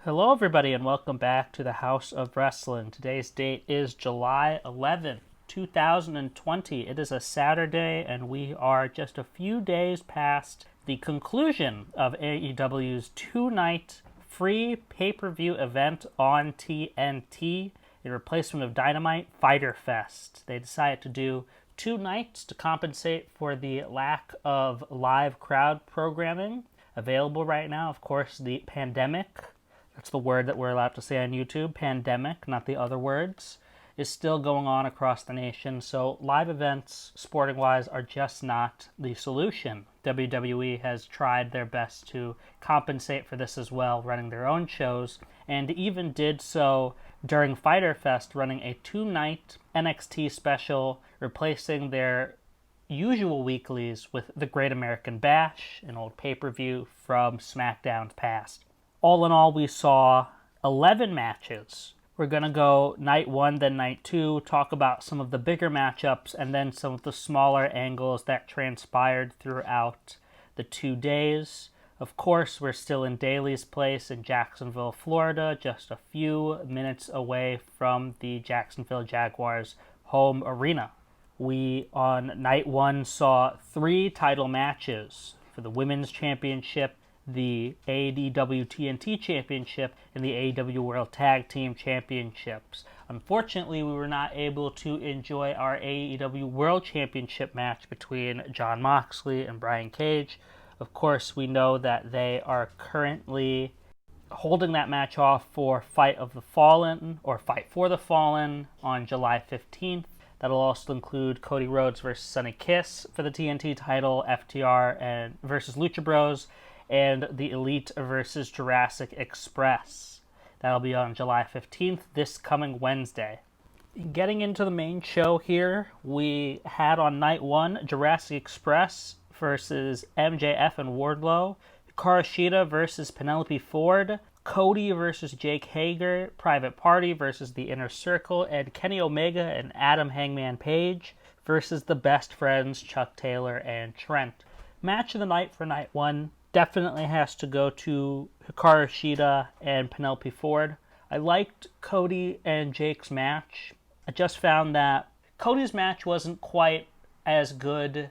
Hello, everybody, and welcome back to the House of Wrestling. Today's date is July 11th, 2020. It is a Saturday, and we are just a few days past the conclusion of AEW's two-night free pay-per-view event on TNT in replacement of Dynamite, Fyter Fest. They decided to do 2 nights to compensate for the lack of live crowd programming available right now. Of course, the pandemic, that's the word that we're allowed to say on YouTube, pandemic, not the other words, is still going on across the nation. So live events, sporting-wise, are just not the solution. WWE has tried their best to compensate for this as well, running their own shows, and even did so during Fyter Fest, running a 2-night NXT special, replacing their usual weeklies with the Great American Bash, an old pay-per-view from SmackDown's past. All in all, we saw 11 matches. We're going to go night 1, then night 2, talk about some of the bigger matchups, and then some of the smaller angles that transpired throughout the 2 days. Of course, we're still in Daly's Place in Jacksonville, Florida, just a few minutes away from the Jacksonville Jaguars' home arena. We, on night 1, saw 3 title matches for the Women's Championship, the AEW TNT Championship, and the AEW World Tag Team Championships. Unfortunately, we were not able to enjoy our AEW World Championship match between Jon Moxley and Brian Cage. Of course, we know that they are currently holding that match off for Fight for the Fallen on July 15th. That'll also include Cody Rhodes versus Sonny Kiss for the TNT title, FTR versus Lucha Bros, and the Elite versus Jurassic Express. That'll be on July 15th, this coming Wednesday. Getting into the main show here, we had on night 1 Jurassic Express versus MJF and Wardlow, Hikaru Shida versus Penelope Ford, Cody versus Jake Hager, Private Party versus the Inner Circle, and Kenny Omega and Adam Hangman Page versus the Best Friends Chuck Taylor and Trent. Match of the night for night 1 definitely has to go to Hikaru Shida and Penelope Ford. I liked Cody and Jake's match. I just found that Cody's match wasn't quite as good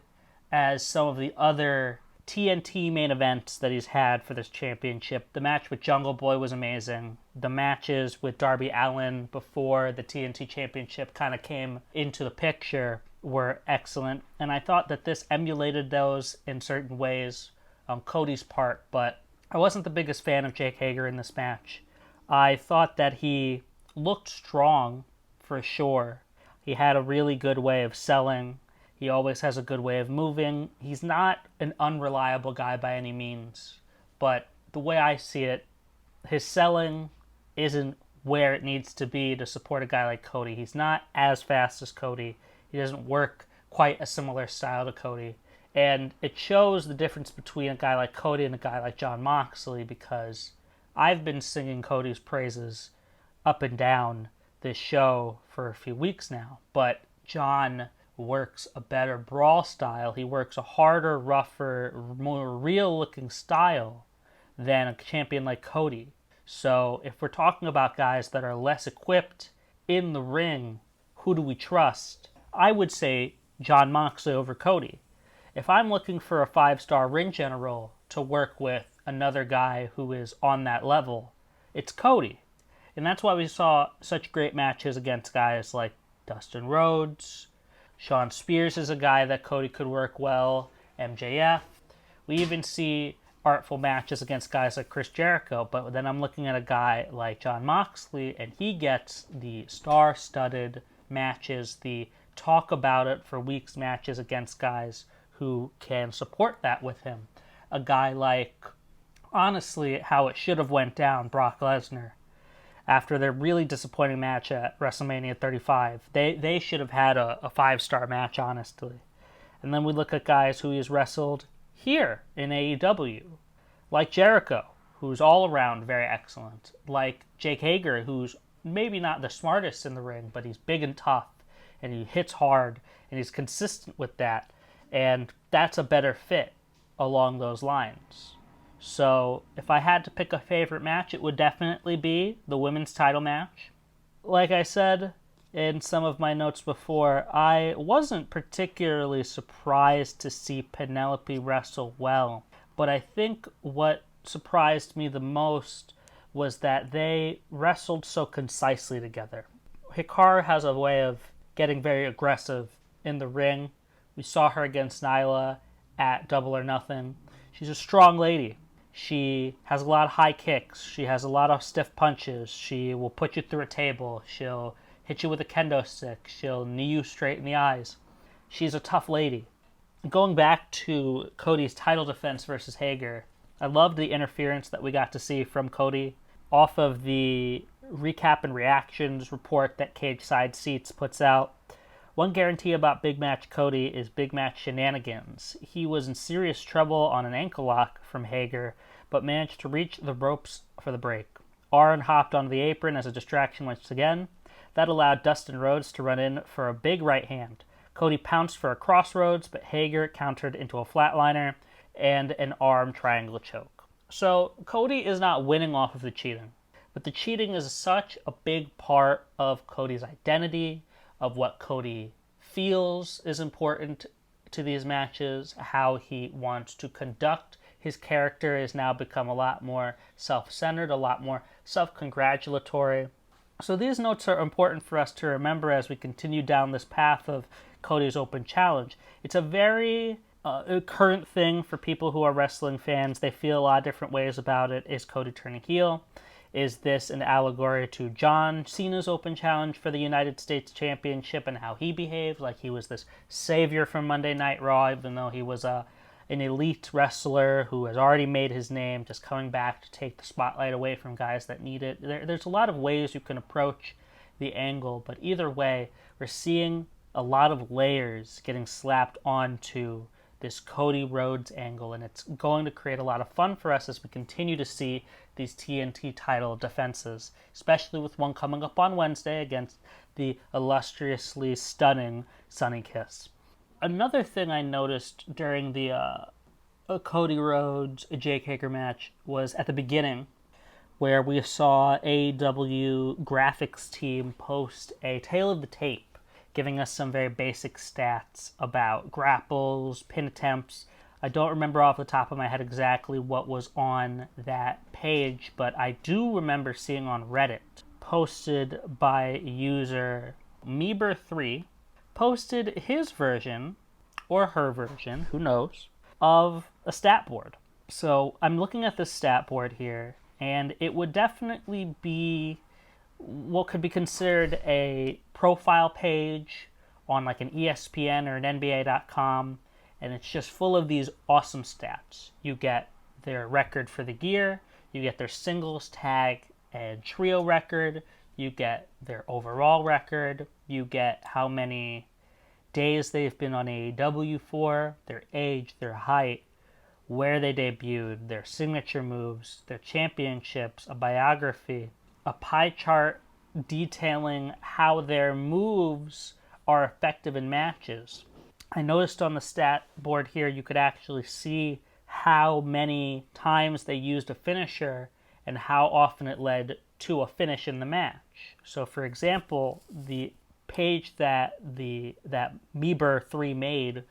as some of the other TNT main events that he's had for this championship. The match with Jungle Boy was amazing. The matches with Darby Allin before the TNT championship kind of came into the picture were excellent. And I thought that this emulated those in certain ways on Cody's part, but I wasn't the biggest fan of Jake Hager in this match. I thought that he looked strong for sure. He had a really good way of selling. He always has a good way of moving. He's not an unreliable guy by any means, but the way I see it, his selling isn't where it needs to be to support a guy like Cody. He's not as fast as Cody. He doesn't work quite a similar style to Cody. And it shows the difference between a guy like Cody and a guy like Jon Moxley, because I've been singing Cody's praises up and down this show for a few weeks now, but Jon works a better brawl style. He works a harder, rougher, more real-looking style than a champion like Cody. So if we're talking about guys that are less equipped in the ring, who do we trust? I would say Jon Moxley over Cody. If I'm looking for a 5-star ring general to work with another guy who is on that level, it's Cody. And that's why we saw such great matches against guys like Dustin Rhodes. Shawn Spears is a guy that Cody could work well. MJF. We even see artful matches against guys like Chris Jericho. But then I'm looking at a guy like Jon Moxley, and he gets the star-studded matches, the talk about it for weeks matches against guys who can support that with him. A guy like, honestly, how it should have went down, Brock Lesnar. After their really disappointing match at WrestleMania 35, they should have had a 5-star match, honestly. And then we look at guys who he's wrestled here in AEW, like Jericho, who's all around very excellent, like Jake Hager, who's maybe not the smartest in the ring, but he's big and tough, and he hits hard, and he's consistent with that, and that's a better fit along those lines. So if I had to pick a favorite match, it would definitely be the women's title match. Like I said in some of my notes before, I wasn't particularly surprised to see Penelope wrestle well, but I think what surprised me the most was that they wrestled so concisely together. Hikaru has a way of getting very aggressive in the ring. We saw her against Nyla at Double or Nothing. She's a strong lady. She has a lot of high kicks. She has a lot of stiff punches. She will put you through a table. She'll hit you with a kendo stick. She'll knee you straight in the eyes. She's a tough lady. Going back to Cody's title defense versus Hager, I loved the interference that we got to see from Cody off of the recap and reactions report that Cage Side Seats puts out. One guarantee about Big Match Cody is Big Match shenanigans. He was in serious trouble on an ankle lock from Hager, but managed to reach the ropes for the break. Arn hopped onto the apron as a distraction once again. That allowed Dustin Rhodes to run in for a big right hand. Cody pounced for a crossroads, but Hager countered into a flatliner and an arm triangle choke. So Cody is not winning off of the cheating, but the cheating is such a big part of Cody's identity, of what Cody feels is important to these matches, how he wants to conduct his character has now become a lot more self-centered, a lot more self-congratulatory. So these notes are important for us to remember as we continue down this path of Cody's Open Challenge. It's a very current thing for people who are wrestling fans. They feel a lot of different ways about it. Is Cody turning heel? Is this an allegory to John Cena's Open Challenge for the United States Championship and how he behaved? Like he was this savior from Monday Night Raw, even though he was an elite wrestler who has already made his name, just coming back to take the spotlight away from guys that need it. There's a lot of ways you can approach the angle, but either way, we're seeing a lot of layers getting slapped onto this Cody Rhodes angle, and it's going to create a lot of fun for us as we continue to see these TNT title defenses, especially with one coming up on Wednesday against the illustriously stunning Sonny Kiss. Another thing I noticed during the Cody Rhodes Jake Hager match was at the beginning, where we saw AEW graphics team post a tale of the tape, giving us some very basic stats about grapples, pin attempts. I don't remember off the top of my head exactly what was on that page, but I do remember seeing on Reddit, posted by user Meeber3, posted his version, or her version, who knows, of a stat board. So I'm looking at this stat board here, and it would definitely be what could be considered a profile page on like an ESPN or an NBA.com, and it's just full of these awesome stats. You get their record for the gear, you get their singles, tag, and trio record, you get their overall record, you get how many days they've been on AEW for, their age, their height, where they debuted, their signature moves, their championships, a biography, a pie chart detailing how their moves are effective in matches. I noticed on the stat board here you could actually see how many times they used a finisher and how often it led to a finish in the match. So for example, the page that Meeber3 made,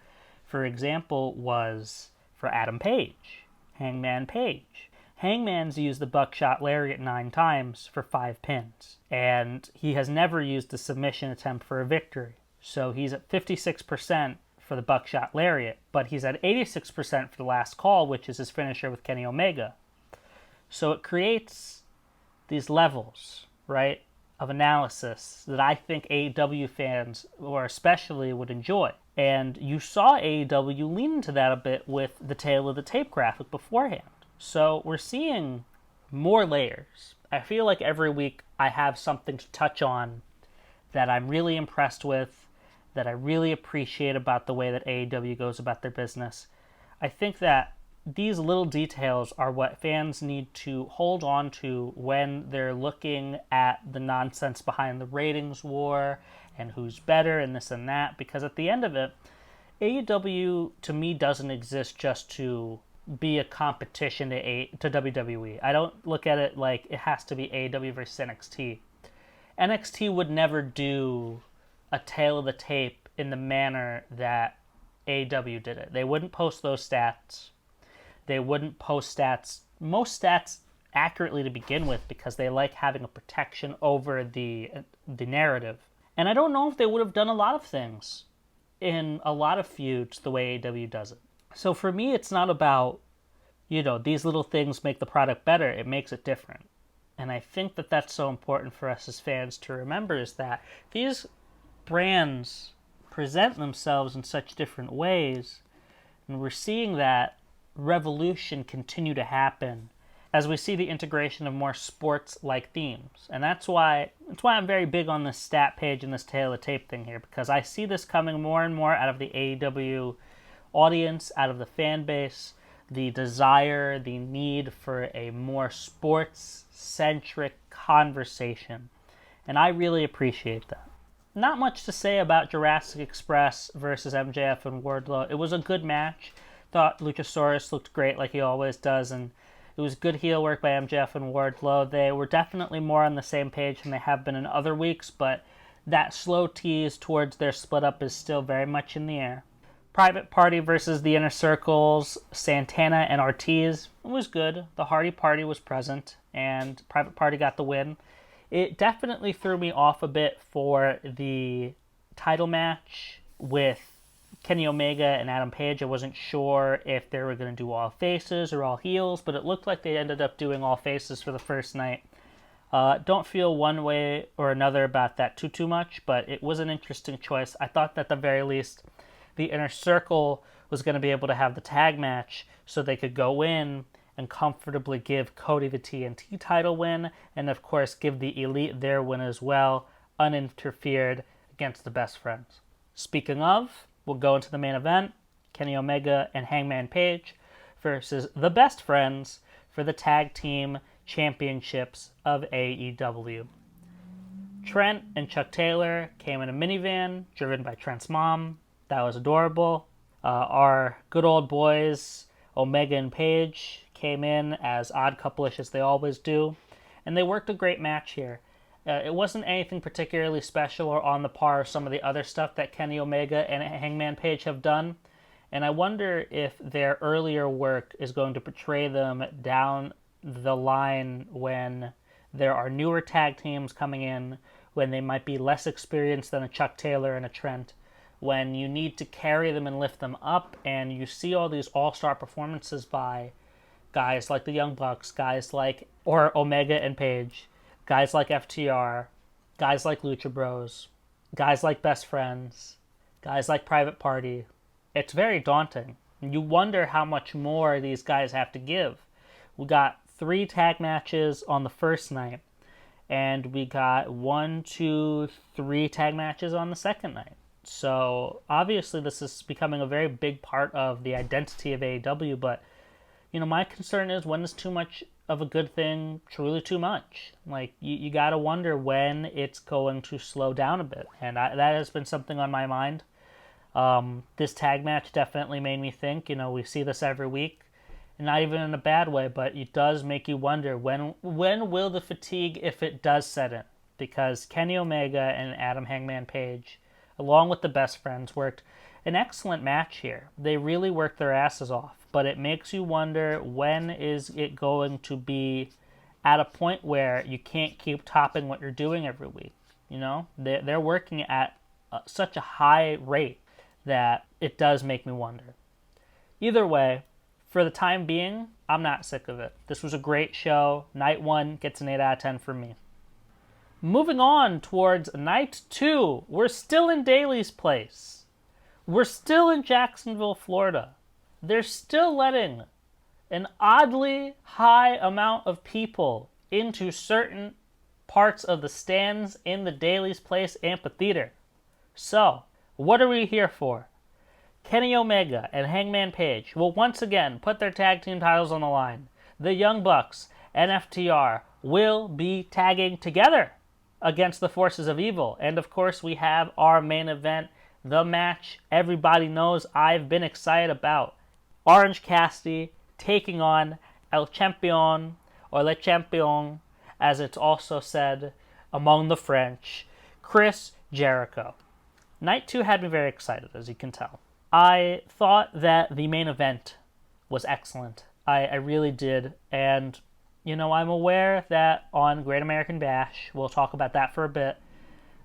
for example, was for Adam Page, Hangman Page. Hangman's used the buckshot lariat 9 times for 5 pins, and he has never used a submission attempt for a victory. So he's at 56% for the buckshot lariat, but he's at 86% for the last call, which is his finisher with Kenny Omega. So it creates these levels, right, of analysis that I think AEW fans, or especially, would enjoy. And you saw AEW lean into that a bit with the tale of the tape graphic beforehand. So we're seeing more layers. I feel like every week I have something to touch on that I'm really impressed with, that I really appreciate about the way that AEW goes about their business. I think that these little details are what fans need to hold on to when they're looking at the nonsense behind the ratings war and who's better and this and that, because at the end of it, AEW to me doesn't exist just to be a competition to WWE. I don't look at it like it has to be AEW versus NXT. NXT would never do a tale of the tape in the manner that AEW did it. They wouldn't post those stats. They wouldn't post most stats accurately to begin with, because they like having a protection over the narrative. And I don't know if they would have done a lot of things in a lot of feuds the way AEW does it. So for me, it's not about, these little things make the product better. It makes it different. And I think that that's so important for us as fans to remember, is that these brands present themselves in such different ways, and we're seeing that revolution continue to happen as we see the integration of more sports-like themes. And that's why I'm very big on this stat page and this tail of tape thing here, because I see this coming more and more out of the AEW audience, out of the fan base, the desire, the need for a more sports-centric conversation. And I really appreciate that. Not much to say about Jurassic Express versus MJF and Wardlow. It was a good match. Thought Luchasaurus looked great like he always does, and it was good heel work by MJF and Wardlow. They were definitely more on the same page than they have been in other weeks, but that slow tease towards their split up is still very much in the air. Private Party versus the Inner Circles, Santana and Ortiz. It was good. The Hardy Party was present, and Private Party got the win. It definitely threw me off a bit for the title match with Kenny Omega and Adam Page. I wasn't sure if they were going to do all faces or all heels, but it looked like they ended up doing all faces for the first night. Don't feel one way or another about that too much, but it was an interesting choice. I thought that at the very least the Inner Circle was going to be able to have the tag match so they could go in and comfortably give Cody the TNT title win, and of course give the Elite their win as well, uninterfered, against the Best Friends. Speaking of, we'll go into the main event, Kenny Omega and Hangman Page versus the Best Friends for the Tag Team Championships of AEW. Trent and Chuck Taylor came in a minivan driven by Trent's mom. That was adorable. Our good old boys, Omega and Page, came in as odd couple-ish as they always do, and they worked a great match here. It wasn't anything particularly special or on the par of some of the other stuff that Kenny Omega and Hangman Page have done, and I wonder if their earlier work is going to portray them down the line when there are newer tag teams coming in, when they might be less experienced than a Chuck Taylor and a Trent, when you need to carry them and lift them up, and you see all these all-star performances by guys like the Young Bucks, guys like Omega and Page, guys like FTR, guys like Lucha Bros, guys like Best Friends, guys like Private Party. It's very daunting. You wonder how much more these guys have to give. We got 3 tag matches on the first night, and we got 1, 2, 3 tag matches on the second night. So obviously this is becoming a very big part of the identity of AEW, but my concern is, when is too much of a good thing truly too much? Like, you gotta wonder when it's going to slow down a bit, and that has been something on my mind. This tag match definitely made me think. We see this every week, and not even in a bad way, but it does make you wonder, when will the fatigue, if it does set in? Because Kenny Omega and Adam Hangman Page, along with the Best Friends, worked an excellent match here. They really worked their asses off, but it makes you wonder, when is it going to be at a point where you can't keep topping what you're doing every week? They're working at such a high rate that it does make me wonder. Either way, for the time being, I'm not sick of it. This was a great show. Night 1 gets an 8 out of 10 from me. Moving on towards night 2, we're still in Daly's place. We're still in Jacksonville, Florida. They're still letting an oddly high amount of people into certain parts of the stands in the Daly's Place Amphitheater. So, what are we here for? Kenny Omega and Hangman Page will once again put their tag team titles on the line. The Young Bucks and FTR will be tagging together against the Forces of Evil. And of course, we have our main event, the match everybody knows I've been excited about. Orange Cassidy taking on El Champion, or Le Champion, as it's also said among the French, Chris Jericho. Night 2 had me very excited, as you can tell. I thought that the main event was excellent. I really did. And, I'm aware that on Great American Bash, we'll talk about that for a bit,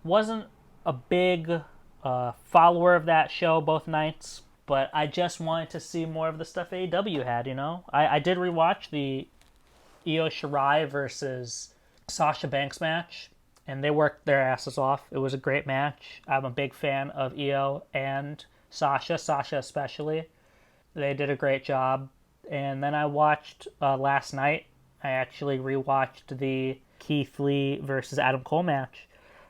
wasn't a big follower of that show both nights, but I just wanted to see more of the stuff AEW had, I did rewatch the Io Shirai versus Sasha Banks match, and they worked their asses off. It was a great match. I'm a big fan of Io and Sasha especially. They did a great job. And then I watched last night, I actually rewatched the Keith Lee versus Adam Cole match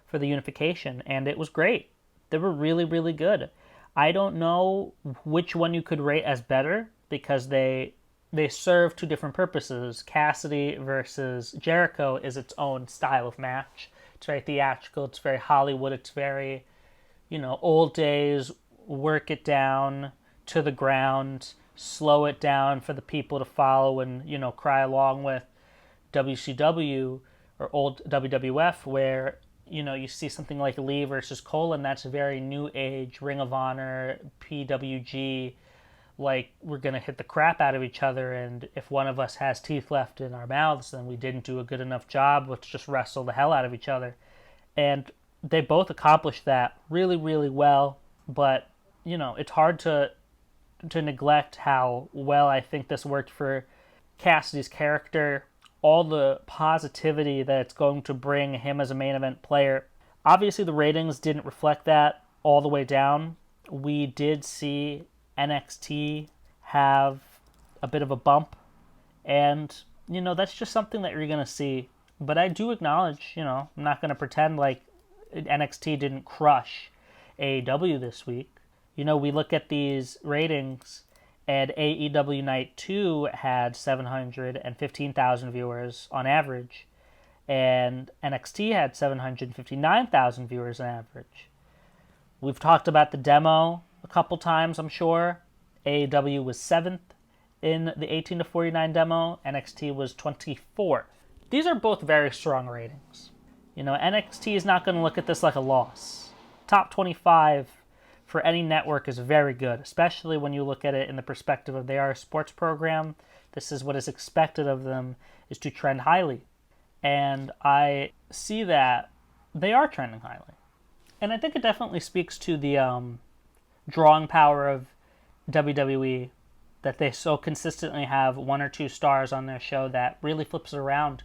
for the unification, and it was great. They were really, really good. I don't know which one you could rate as better, because they serve two different purposes. Cassidy versus Jericho is its own style of match. It's very theatrical, it's very Hollywood, it's very, old days, work it down to the ground, slow it down for the people to follow and, cry along with. WCW or old WWF, where, you see something like Lee versus Cole, and that's very new age, Ring of Honor, PWG, like we're going to hit the crap out of each other, and if one of us has teeth left in our mouths, then we didn't do a good enough job. Let's just wrestle the hell out of each other. And they both accomplished that really, really well, but, it's hard to neglect how well I think this worked for Cassidy's character, all the positivity that it's going to bring him as a main event player. Obviously, the ratings didn't reflect that all the way down. We did see NXT have a bit of a bump, and, that's just something that you're going to see. But I do acknowledge, I'm not going to pretend like NXT didn't crush AEW this week. We look at these ratings, and AEW Night 2 had 715,000 viewers on average, and NXT had 759,000 viewers on average. We've talked about the demo a couple times, I'm sure. AEW was 7th in the 18 to 49 demo. NXT was 24th. These are both very strong ratings. NXT is not going to look at this like a loss. Top 25 for any network is very good, especially when you look at it in the perspective of they are a sports program. This is what is expected of them, is to trend highly. And I see that they are trending highly. And I think it definitely speaks to the drawing power of WWE, that they so consistently have one or two stars on their show that really flips it around.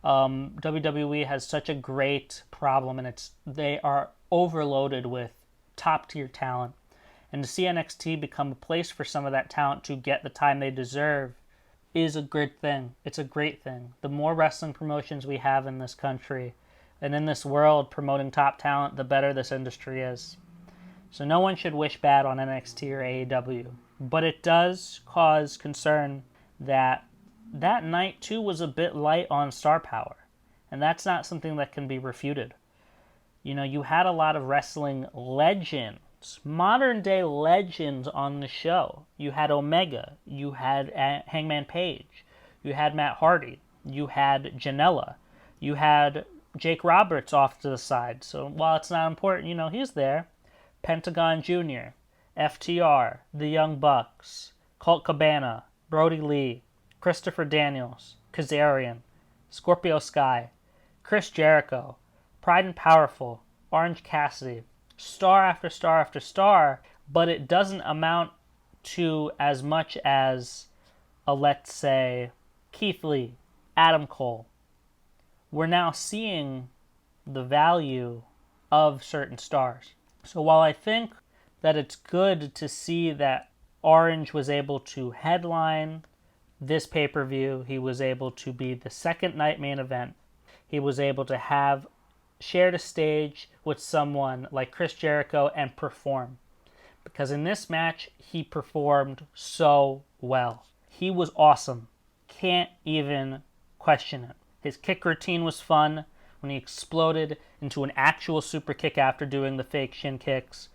WWE has such a great problem, and they are overloaded with top-tier talent. And to see NXT become a place for some of that talent to get the time they deserve is a good thing. It's a great thing. The more wrestling promotions we have in this country and in this world promoting top talent, the better this industry is. So no one should wish bad on NXT or AEW. But it does cause concern that night too was a bit light on star power. And that's not something that can be refuted. You had a lot of wrestling legends, modern day legends on the show. You had Omega, you had Hangman Page, you had Matt Hardy, you had Janela, you had Jake Roberts off to the side. So while it's not important, he's there. Pentagon Jr., FTR, The Young Bucks, Colt Cabana, Brody Lee, Christopher Daniels, Kazarian, Scorpio Sky, Chris Jericho, Pride and Powerful, Orange Cassidy, star after star after star, but it doesn't amount to as much as let's say, Keith Lee, Adam Cole. We're now seeing the value of certain stars. So while I think that it's good to see that Orange was able to headline this pay-per-view, he was able to be the second night main event, he was able to have shared a stage with someone like Chris Jericho and perform. Because in this match, he performed so well. He was awesome. Can't even question it. His kick routine was fun when he exploded into an actual super kick after doing the fake shin kicks.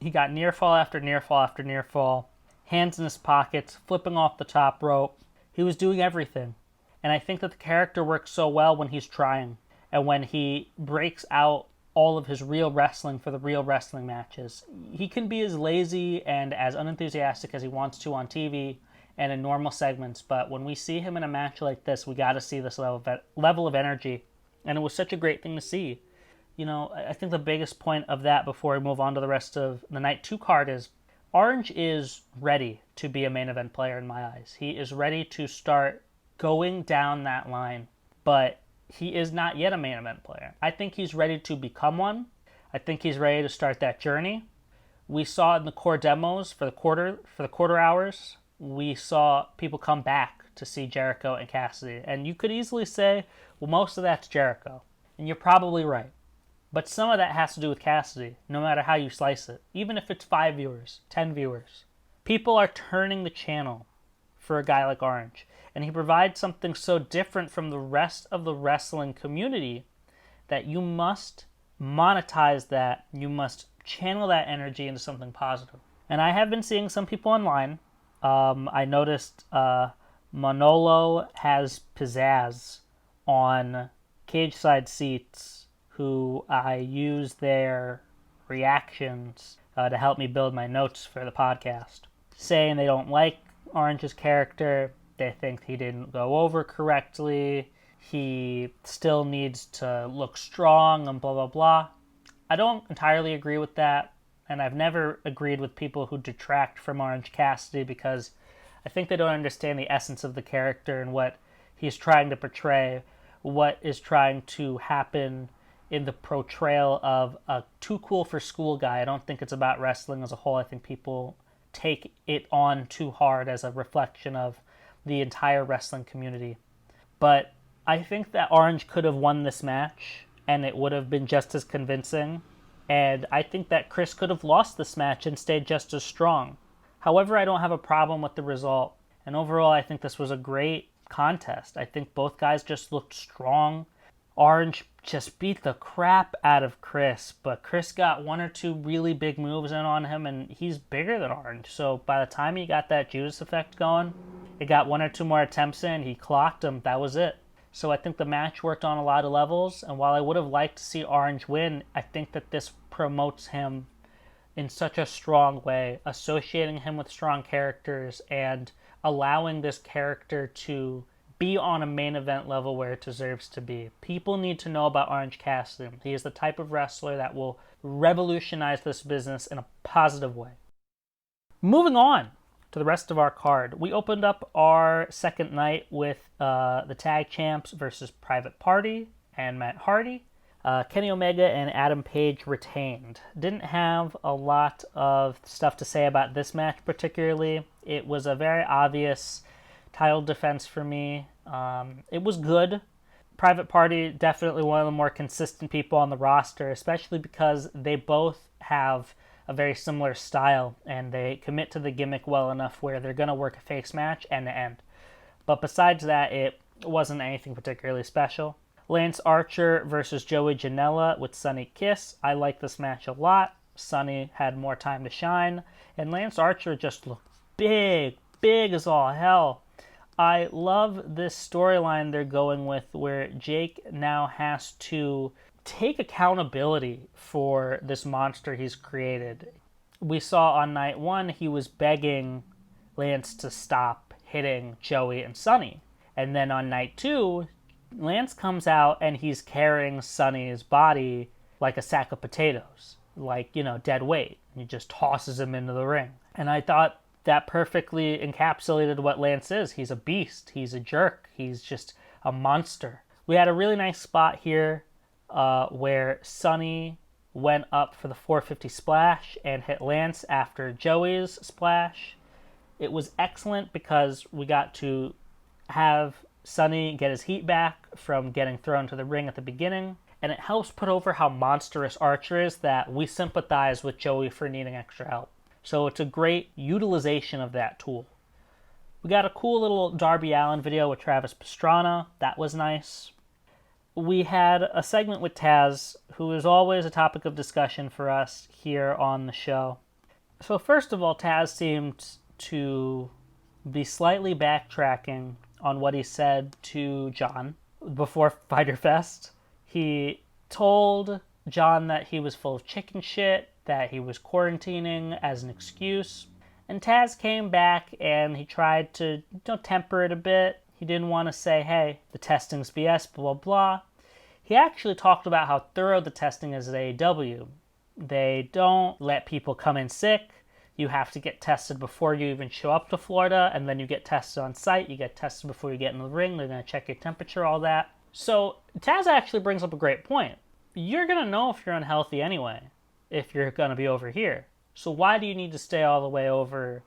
He got near fall after near fall after near fall. hands in his pockets, flipping off the top rope. He was doing everything. And I think that the character works so well when he's trying and when he breaks out all of his real wrestling for the real wrestling matches. He can be as lazy and as unenthusiastic as he wants to on TV and in normal segments, but when we see him in a match like this, we got to see this level of energy. And it was such a great thing to see. You know, I think the biggest point of that before we move on to the rest of the Night 2 card is Orange is ready to be a main event player in my eyes. He is ready to start going down that line, but he is not yet a main event player. I think he's ready to become one. I think he's ready to start that journey. We saw in the core demos for the quarter hours, we saw people come back to see Jericho and Cassidy. And you could easily say, well, most of that's Jericho. And you're probably right. But some of that has to do with Cassidy, no matter how you slice it. Even if it's 5 viewers, 10 viewers. People are turning the channel for a guy like Orange. And he provides something so different from the rest of the wrestling community that you must monetize that. You must channel that energy into something positive. And I have been seeing some people online. I noticed Manolo has Taz'S on Cage Side Seats, who I use their reactions to help me build my notes for the podcast, saying they don't like Orange's character. They think he didn't go over correctly. He still needs to look strong and blah, blah, blah. I don't entirely agree with that. And I've never agreed with people who detract from Orange Cassidy because I think they don't understand the essence of the character and what he's trying to portray, what is trying to happen in the portrayal of a too cool for school guy. I don't think it's about wrestling as a whole. I think people take it on too hard as a reflection of the entire wrestling community. But I think that Orange could have won this match and it would have been just as convincing. And I think that Chris could have lost this match and stayed just as strong. However, I don't have a problem with the result. And overall, I think this was a great contest. I think both guys just looked strong. Orange just beat the crap out of Chris, but Chris got one or two really big moves in on him, and he's bigger than Orange. So by the time he got that Judas effect going, it got one or two more attempts in, he clocked him, that was it. So I think the match worked on a lot of levels, and while I would have liked to see Orange win, I think that this promotes him in such a strong way, associating him with strong characters and allowing this character to be on a main event level where it deserves to be. People need to know about Orange Cassidy. He is the type of wrestler that will revolutionize this business in a positive way. Moving on to the rest of our card, we opened up our second night with the Tag Champs versus Private Party and Matt Hardy. Kenny Omega and Adam Page retained. Didn't have a lot of stuff to say about this match particularly. It was a very obvious title defense for me. It was good. Private Party, definitely one of the more consistent people on the roster, especially because they both have a very similar style and they commit to the gimmick well enough where they're going to work a face match end to end. But besides that, it wasn't anything particularly special. Lance Archer versus Joey Janela with Sonny Kiss. I like this match a lot. Sonny had more time to shine, and Lance Archer just looked big as all hell. I love this storyline they're going with where Jake now has to take accountability for this monster he's created. We saw on night one he was begging Lance to stop hitting Joey and Sonny. And then on night two, Lance comes out and he's carrying Sonny's body like a sack of potatoes, like, dead weight. He just tosses him into the ring. And I thought that perfectly encapsulated what Lance is. He's a beast. He's a jerk. He's just a monster. We had a really nice spot here where Sonny went up for the 450 splash and hit Lance after Joey's splash. It was excellent because we got to have Sonny get his heat back from getting thrown to the ring at the beginning, and it helps put over how monstrous Archer is that we sympathize with Joey for needing extra help. So it's a great utilization of that tool. We got a cool little Darby Allin video with Travis Pastrana. That was nice. We had a segment with Tazz, who is always a topic of discussion for us here on the show. So first of all, Tazz seemed to be slightly backtracking on what he said to John before Fyter Fest. He told John that he was full of chicken shit, that he was quarantining as an excuse. And Tazz came back and he tried to temper it a bit. He didn't want to say, hey, the testing's BS, blah, blah, blah. He actually talked about how thorough the testing is at AEW. They don't let people come in sick. You have to get tested before you even show up to Florida, and then you get tested on site. You get tested before you get in the ring. They're going to check your temperature, all that. So Tazz actually brings up a great point. You're going to know if you're unhealthy anyway, if you're going to be over here. So why do you need to stay all the way over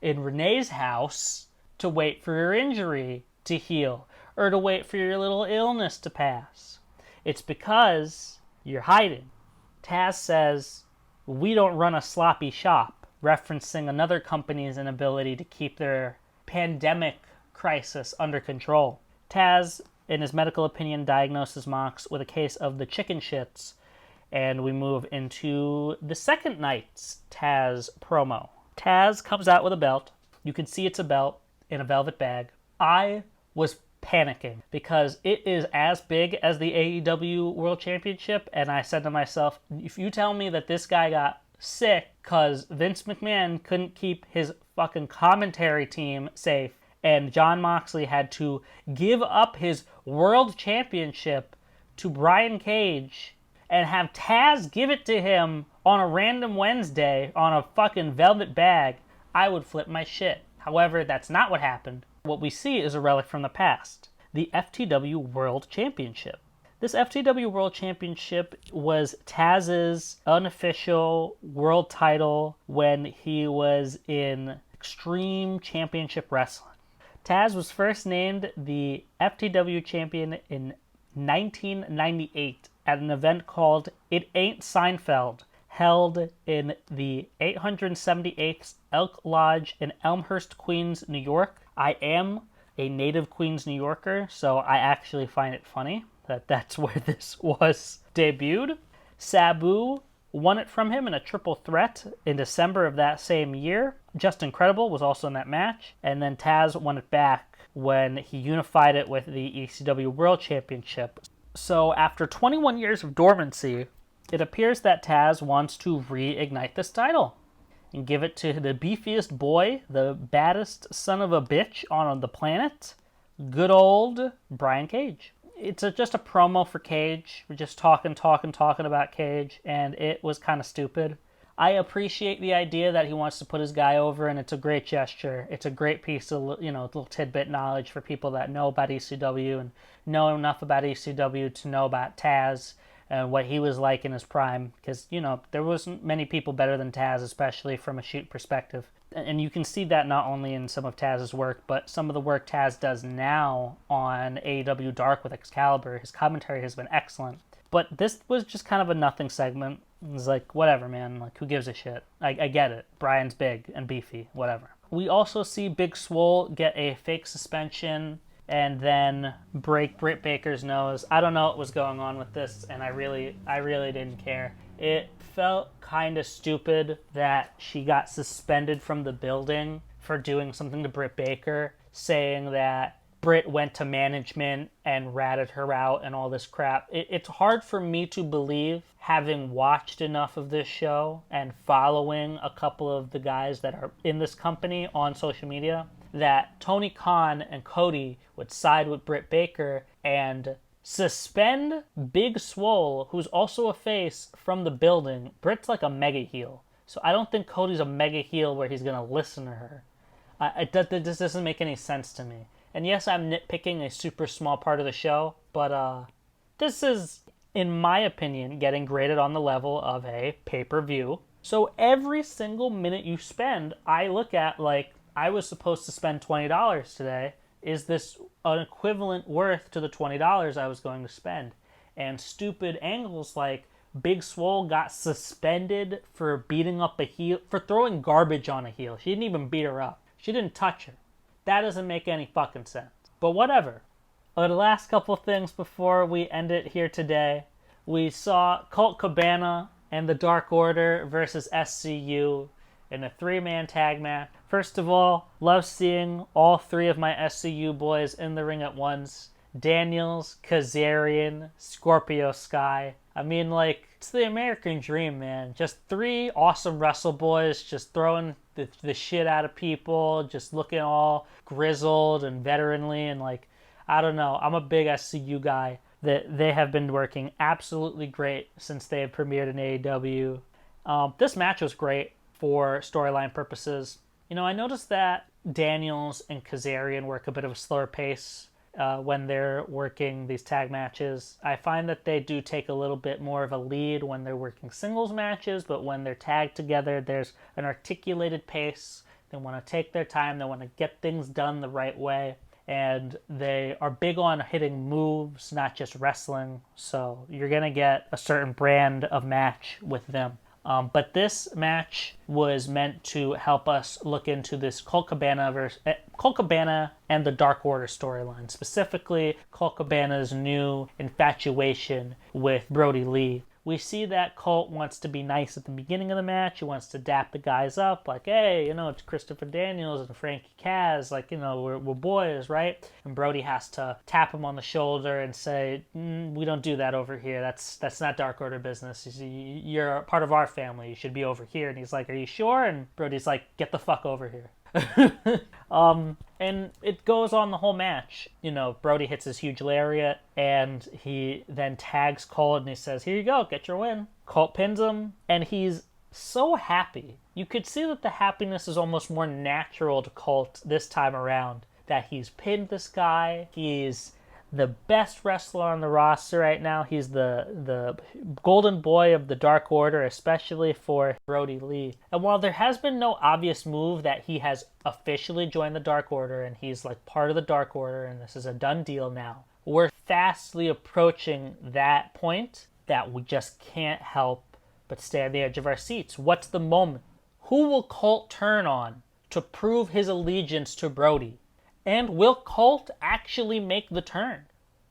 in Renee's house to wait for your injury to heal or to wait for your little illness to pass? It's because you're hiding. Tazz says, we don't run a sloppy shop, referencing another company's inability to keep their pandemic crisis under control. Tazz, in his medical opinion, diagnoses Mox with a case of the chicken shits, and we move into the second night's Tazz promo. Tazz comes out with a belt. You can see it's a belt in a velvet bag. I was panicking because it is as big as the AEW World Championship, and I said to myself, if you tell me that this guy got sick because Vince McMahon couldn't keep his fucking commentary team safe and Jon Moxley had to give up his World Championship to Brian Cage and have Tazz give it to him on a random Wednesday on a fucking velvet bag, I would flip my shit. However, that's not what happened. What we see is a relic from the past, the FTW World Championship. This FTW World Championship was Taz's unofficial world title when he was in Extreme Championship Wrestling. Tazz was first named the FTW champion in 1998 at an event called It Ain't Seinfeld, held in the 878th Elk Lodge in Elmhurst, Queens, New York. I am a native Queens, New Yorker, so I actually find it funny that that's where this was debuted. Sabu won it from him in a triple threat in December of that same year. Just Incredible was also in that match. And then Tazz won it back when he unified it with the ECW World Championship. So after 21 years of dormancy, it appears that Tazz wants to reignite this title and give it to the beefiest boy, the baddest son of a bitch on the planet, good old Brian Cage. It's just a promo for Cage. We're just talking about Cage, and it was kind of stupid. I appreciate the idea that he wants to put his guy over, and it's a great gesture. It's a great piece of, little tidbit knowledge for people that know about ECW and know enough about ECW to know about Tazz and what he was like in his prime. Because, there wasn't many people better than Tazz, especially from a shoot perspective. And you can see that not only in some of Tazz's work, but some of the work Tazz does now on AEW Dark with Excalibur. His commentary has been excellent. But this was just kind of a nothing segment. It was like, whatever, man. Like, who gives a shit? I get it. Brian's big and beefy. Whatever. We also see Big Swole get a fake suspension and then break Britt Baker's nose. I don't know what was going on with this, and I really didn't care. It felt kind of stupid that she got suspended from the building for doing something to Britt Baker, saying that Britt went to management and ratted her out and all this crap. It's hard for me to believe, having watched enough of this show and following a couple of the guys that are in this company on social media, that Tony Khan and Cody would side with Britt Baker and suspend Big Swole, who's also a face, from the building. Britt's like a mega heel. So I don't think Cody's a mega heel where he's going to listen to her. This doesn't make any sense to me. And yes, I'm nitpicking a super small part of the show, but this is, in my opinion, getting graded on the level of a pay-per-view. So every single minute you spend, I look at like, I was supposed to spend $20 today. Is this an equivalent worth to the $20 I was going to spend? And stupid angles like Big Swole got suspended for beating up a heel, for throwing garbage on a heel. She didn't even beat her up. She didn't touch her. That doesn't make any fucking sense. But whatever. The last couple things before we end it here today. We saw Colt Cabana and the Dark Order versus SCU in a 3-man tag match. First of all, love seeing all 3 of my SCU boys in the ring at once. Daniels, Kazarian, Scorpio Sky. I mean, like, it's the American dream, man. Just 3 awesome wrestle boys just throwing the shit out of people, just looking all grizzled and veteranly, and like, I don't know. I'm a big SCU guy. That they have been working absolutely great since they have premiered in AEW. This match was great for storyline purposes. You know, I noticed that Daniels and Kazarian work a bit of a slower pace when they're working these tag matches. I find that they do take a little bit more of a lead when they're working singles matches, but when they're tagged together, there's an articulated pace. They want to take their time. They want to get things done the right way. And they are big on hitting moves, not just wrestling. So you're going to get a certain brand of match with them. But this match was meant to help us look into this Colt Cabana and the Dark Order storyline. Specifically, Colt Cabana's new infatuation with Brody Lee. We see that Colt wants to be nice at the beginning of the match. He wants to dap the guys up, like, hey, you know, it's Christopher Daniels and Frankie Kaz, like, you know, we're boys, right? And Brody has to tap him on the shoulder and say, we don't do that over here. That's not Dark Order business. You're part of our family. You should be over here. And he's like, are you sure? And Brody's like, get the fuck over here. And it goes on the whole match. You know, Brody hits his huge lariat, and he then tags Colt, and he says, here you go, get your win. Colt pins him, and he's so happy. You could see that the happiness is almost more natural to Colt this time around, that he's pinned this guy. He's the best wrestler on the roster right now. He's the golden boy of the Dark Order, especially for Brody Lee. And while there has been no obvious move that he has officially joined the Dark Order and he's like part of the Dark Order and this is a done deal now, we're fastly approaching that point that we just can't help but stay on the edge of our seats. What's the moment? Who will Colt turn on to prove his allegiance to Brody? And will Colt actually make the turn?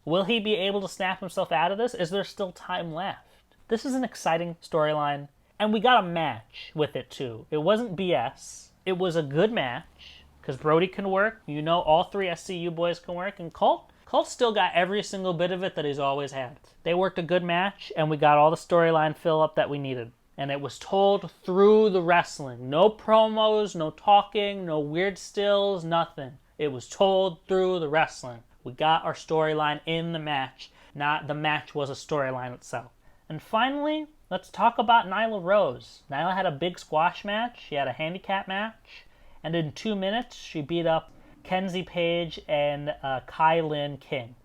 Will he be able to snap himself out of this? Is there still time left? This is an exciting storyline, and we got a match with it too. It wasn't BS. It was a good match, because Brody can work. You know, all 3 SCU boys can work, and Colt still got every single bit of it that he's always had. They worked a good match, and we got all the storyline fill-up that we needed. And it was told through the wrestling. No promos, no talking, no weird stills, nothing. It was told through the wrestling. We got our storyline in the match, not the match was a storyline itself. And finally, let's talk about Nyla Rose. Nyla had a big squash match. She had a handicap match. And in 2 minutes, she beat up Kenzie Page and Kai Lynn King.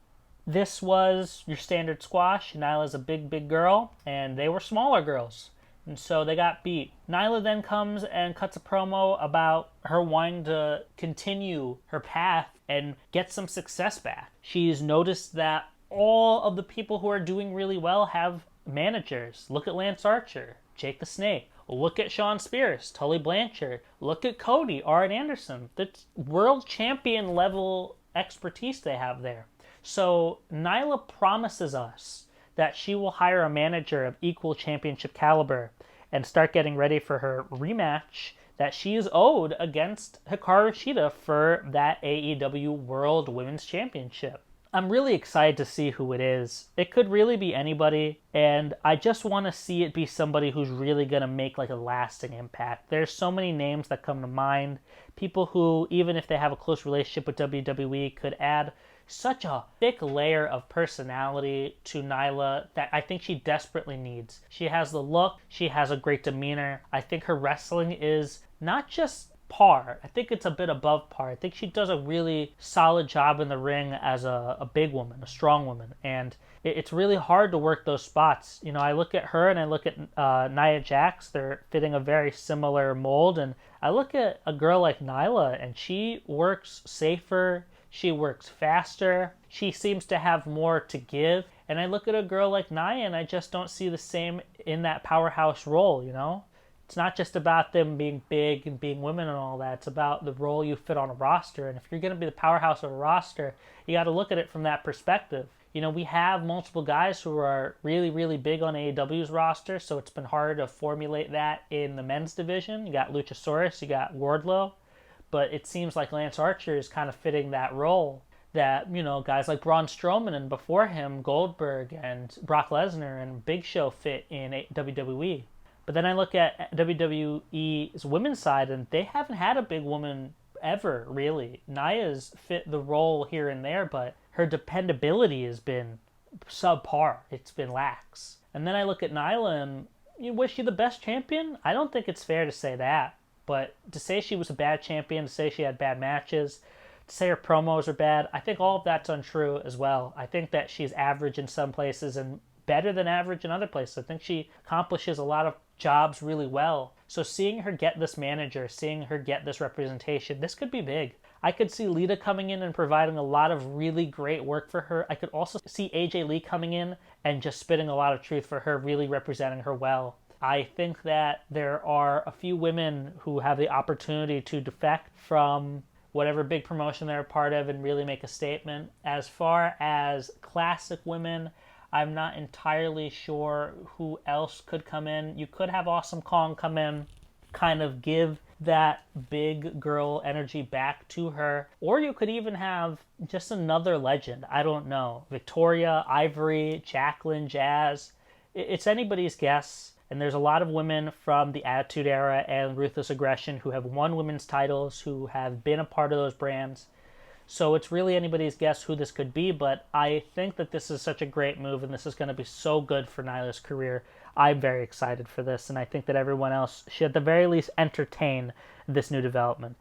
This was your standard squash. Nyla's a big girl, and they were smaller girls. And so they got beat. Nyla then comes and cuts a promo about her wanting to continue her path and get some success back. She's noticed that all of the people who are doing really well have managers. Look at Lance Archer, Jake the Snake. Look at Sean Spears, Tully Blanchard. Look at Cody, Arn Anderson. That's world champion level expertise they have there. So Nyla promises us that she will hire a manager of equal championship caliber and start getting ready for her rematch that she is owed against Hikaru Shida for that AEW World Women's Championship. I'm really excited to see who it is. It could really be anybody, and I just want to see it be somebody who's really going to make like a lasting impact. There's so many names that come to mind. People who, even if they have a close relationship with WWE, could add such a thick layer of personality to Nyla that I think she desperately needs. She has the look, she has a great demeanor. I think her wrestling is not just par. I think it's a bit above par. I think she does a really solid job in the ring as a big woman, a strong woman, and it's really hard to work those spots. You know, I look at her and I look at Nia Jax. They're fitting a very similar mold, and I look at a girl like Nyla, and she works safer. She works faster. She seems to have more to give. And I look at a girl like Nia, and I just don't see the same in that powerhouse role, you know? It's not just about them being big and being women and all that. It's about the role you fit on a roster. And if you're going to be the powerhouse of a roster, you got to look at it from that perspective. You know, we have multiple guys who are really, really big on AEW's roster, so it's been hard to formulate that in the men's division. You got Luchasaurus, you got Wardlow, but it seems like Lance Archer is kind of fitting that role that, you know, guys like Braun Strowman and before him, Goldberg and Brock Lesnar and Big Show fit in WWE. But then I look at WWE's women's side, and they haven't had a big woman ever, really. Nia's fit the role here and there, but her dependability has been subpar. It's been lax. And then I look at Nyla, and was she the best champion? I don't think it's fair to say that. But to say she was a bad champion, to say she had bad matches, to say her promos are bad, I think all of that's untrue as well. I think that she's average in some places and better than average in other places. I think she accomplishes a lot of jobs really well. So seeing her get this manager, seeing her get this representation, this could be big. I could see Lita coming in and providing a lot of really great work for her. I could also see AJ Lee coming in and just spitting a lot of truth for her, really representing her well. I think that there are a few women who have the opportunity to defect from whatever big promotion they're a part of and really make a statement. As far as classic women, I'm not entirely sure who else could come in. You could have Awesome Kong come in, kind of give that big girl energy back to her. Or you could even have just another legend. I don't know. Victoria, Ivory, Jacqueline, Jazz. It's anybody's guess. And there's a lot of women from the Attitude Era and Ruthless Aggression who have won women's titles, who have been a part of those brands. So it's really anybody's guess who this could be, but I think that this is such a great move, and this is going to be so good for Nyla's career. I'm very excited for this, and I think that everyone else should at the very least entertain this new development.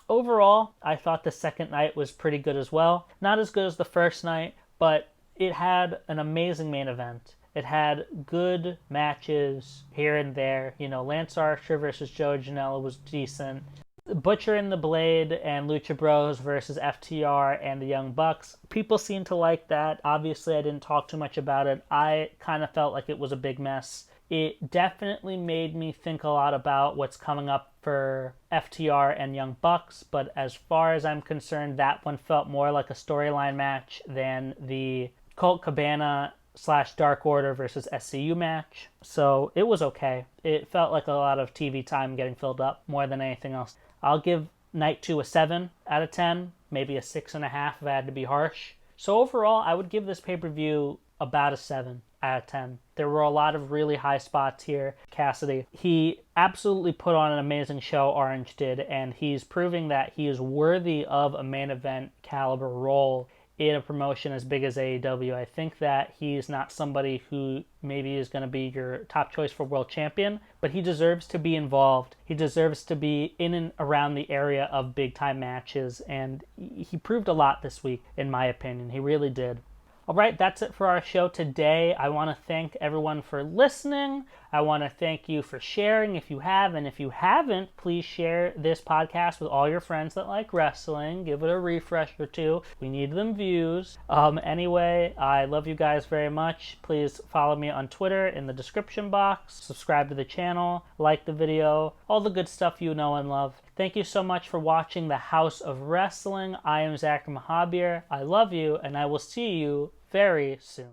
Overall, I thought the second night was pretty good as well. Not as good as the first night, but it had an amazing main event. It had good matches here and there. You know, Lance Archer versus Joe Janela was decent. Butcher and the Blade and Lucha Bros versus FTR and the Young Bucks. People seem to like that. Obviously, I didn't talk too much about it. I kind of felt like it was a big mess. It definitely made me think a lot about what's coming up for FTR and Young Bucks, but as far as I'm concerned, that one felt more like a storyline match than the Colt Cabana / Dark Order versus SCU match. So it was okay. It felt like a lot of TV time getting filled up more than anything else. I'll give Night 2 a 7 out of 10, maybe a 6.5 if I had to be harsh. So overall, I would give this pay-per-view about a 7 out of 10. There were a lot of really high spots here. Cassidy, he absolutely put on an amazing show, Orange did, and he's proving that he is worthy of a main event caliber role in a promotion as big as AEW. I think that he's not somebody who maybe is going to be your top choice for world champion, but he deserves to be involved. He deserves to be in and around the area of big time matches, and he proved a lot this week, in my opinion. He really did. All right, that's it for our show today. I want to thank everyone for listening. I want to thank you for sharing if you have, and if you haven't, please share this podcast with all your friends that like wrestling. Give it a refresh or two. We need them views. Anyway, I love you guys very much. Please follow me on Twitter in the description box. Subscribe to the channel. Like the video. All the good stuff you know and love. Thank you so much for watching The House of Wrestling. I am Zachary Mahabir. I love you, and I will see you very soon.